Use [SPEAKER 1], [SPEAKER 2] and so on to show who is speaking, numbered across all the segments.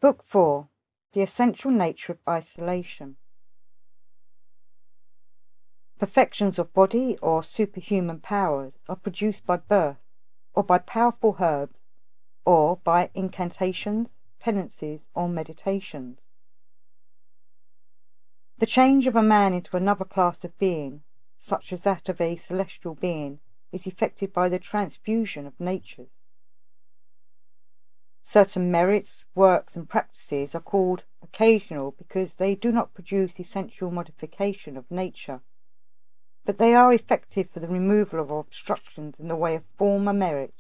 [SPEAKER 1] Book 4. The Essential Nature of Isolation. Perfections of body or superhuman powers are produced by birth, or by powerful herbs, or by incantations, penances, or meditations. The change of a man into another class of being, such as that of a celestial being, is effected by the transfusion of natures. Certain merits, works, and practices are called occasional because they do not produce essential modification of nature, but they are effective for the removal of obstructions in the way of former merit,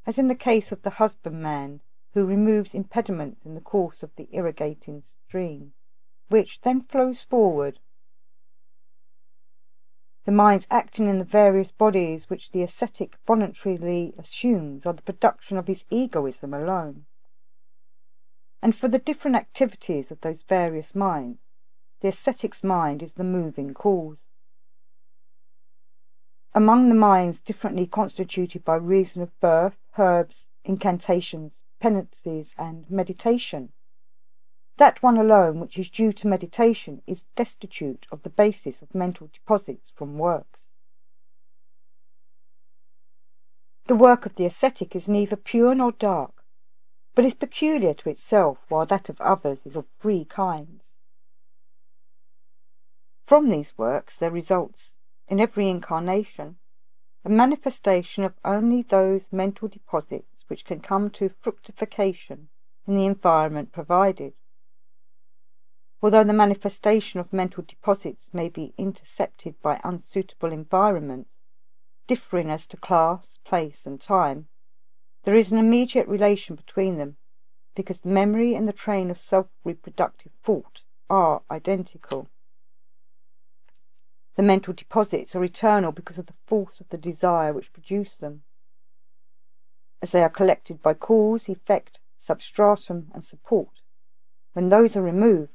[SPEAKER 1] as in the case of the husbandman who removes impediments in the course of the irrigating stream, which then flows forward. The minds acting in the various bodies which the ascetic voluntarily assumes are the production of his egoism alone. And for the different activities of those various minds, the ascetic's mind is the moving cause. Among the minds differently constituted by reason of birth, herbs, incantations, penances, and meditation, that one alone which is due to meditation is destitute of the basis of mental deposits from works. The work of the ascetic is neither pure nor dark, but is peculiar to itself, while that of others is of three kinds. From these works there results, in every incarnation, a manifestation of only those mental deposits which can come to fructification in the environment provided. Although the manifestation of mental deposits may be intercepted by unsuitable environments, differing as to class, place, and time, there is an immediate relation between them, because the memory and the train of self-reproductive thought are identical. The mental deposits are eternal because of the force of the desire which produced them. As they are collected by cause, effect, substratum, and support, when those are removed,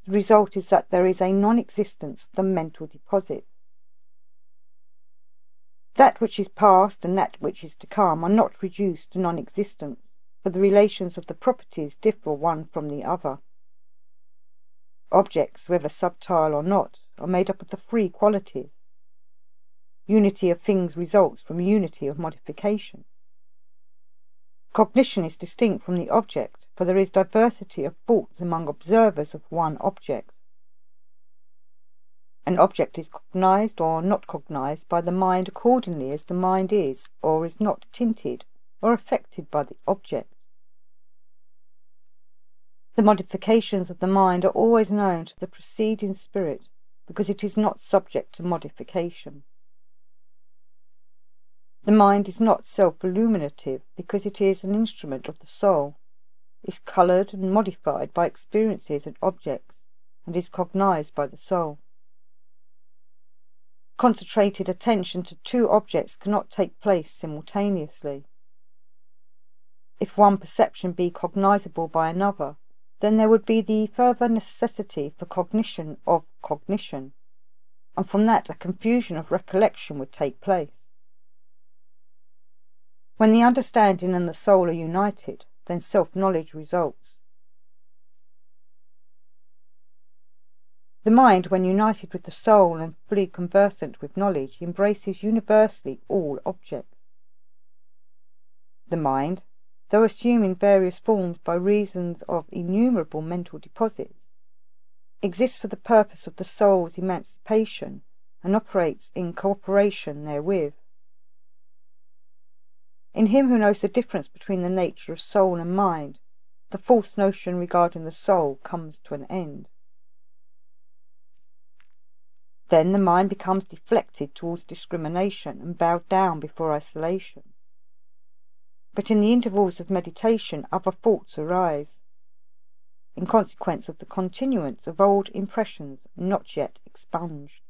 [SPEAKER 1] the result is that there is a non-existence of the mental deposits. That which is past and that which is to come are not reduced to non-existence, for the relations of the properties differ one from the other. Objects, whether subtile or not, are made up of the three qualities. Unity of things results from unity of modification. Cognition is distinct from the object, for there is diversity of thoughts among observers of one object. An object is cognized or not cognized by the mind accordingly as the mind is or is not tinted or affected by the object. The modifications of the mind are always known to the preceding spirit, because it is not subject to modification. The mind is not self-illuminative, because it is an instrument of the soul, is coloured and modified by experiences and objects, and is cognized by the soul. Concentrated attention to two objects cannot take place simultaneously. If one perception be cognizable by another, then there would be the further necessity for cognition of cognition, and from that a confusion of recollection would take place. When the understanding and the soul are united, then self-knowledge results. The mind, when united with the soul and fully conversant with knowledge, embraces universally all objects. The mind, though assuming various forms by reason of innumerable mental deposits, exists for the purpose of the soul's emancipation and operates in cooperation therewith. In him who knows the difference between the nature of soul and mind, the false notion regarding the soul comes to an end. Then the mind becomes deflected towards discrimination and bowed down before isolation. But in the intervals of meditation other thoughts arise, in consequence of the continuance of old impressions not yet expunged.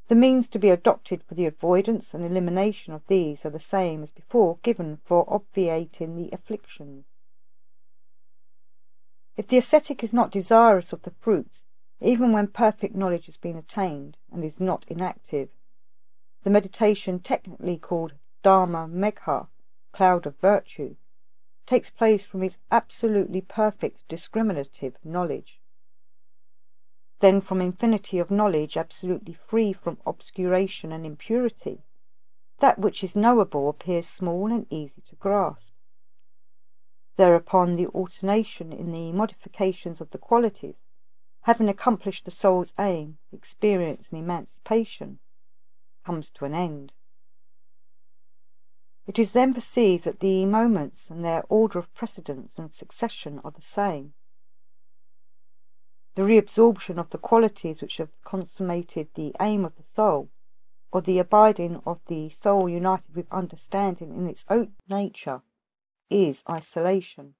[SPEAKER 1] The means to be adopted for the avoidance and elimination of these are the same as before given for obviating the afflictions. If the ascetic is not desirous of the fruits, even when perfect knowledge has been attained and is not inactive, the meditation technically called Dharma Megha, cloud of virtue, takes place from his absolutely perfect discriminative knowledge. Then from infinity of knowledge absolutely free from obscuration and impurity, that which is knowable appears small and easy to grasp. Thereupon the alternation in the modifications of the qualities, having accomplished the soul's aim, experience and emancipation, comes to an end. It is then perceived that the moments and their order of precedence and succession are the same. The reabsorption of the qualities which have consummated the aim of the soul, or the abiding of the soul united with understanding in its own nature, is isolation.